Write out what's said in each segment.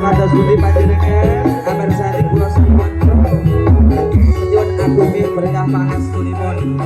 Kados budi panjenengan kabar sari kula sampun nyuwun agunge berkah pangastunipun.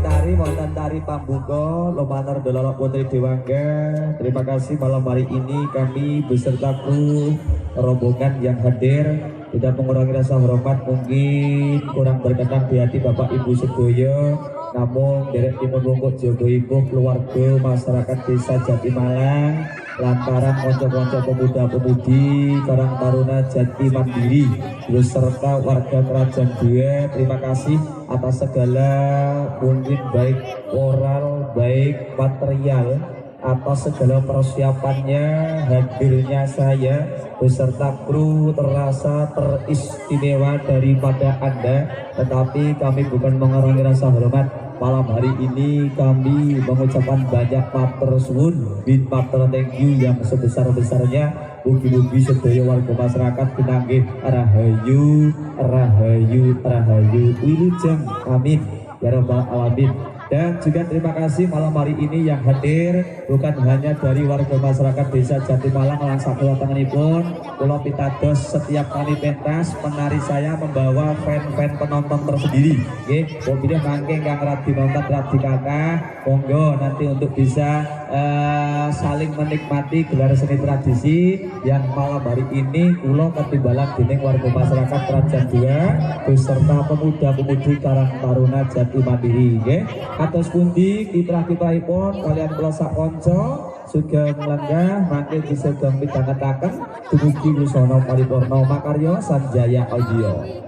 tari wonten tari pambuka lumantar Dololok Putri Dewangga. Terima kasih malam hari ini kami beserta kru rombongan yang hadir tidak mengurangi rasa hormat mungkin kurang berkenan di hati Bapak Ibu sedoyo, namun derek timun rungkut jogo ibu keluarga masyarakat desa Jatimalang lantaran konco-konco pemuda-pemudi Karang Taruna Jati Mandiri beserta warga kerajaan Due. Terima kasih atas segala mungkin baik moral baik material atas segala persiapannya. Hadirnya saya beserta kru terasa teristimewa daripada Anda, tetapi kami bukan mengurangi rasa hormat. Malam hari ini kami mengucapkan banyak matur suwun, bin matur thank you yang sebesar-besarnya. Mugi-mugi sedaya warga masyarakat pinanggih rahayu rahayu rahayu wilujeng amin ya rabbal alamin. Dan juga terima kasih malam hari ini yang hadir bukan hanya dari warga masyarakat desa Jatimalang lan sakula tanganipun kula pitados setiap kali pentas penari saya membawa fan-fan penonton tersendiri nggih. Mobilnya mangke kang radi nonton radi kakak monggo nanti untuk bisa saling menikmati gelar seni tradisi yang malam hari ini kula ketimbalan dening warga masyarakat Kerajaan Dua beserta pemuda-pemudi Karang Taruna Jati Mandiri nggih. Atas pundi kiprah-kiprahipun kalian kula sakonco sugeng lenggah mangke bisa gambit dangetaken dumugi wusana paripurna makarya Sanjaya Audio.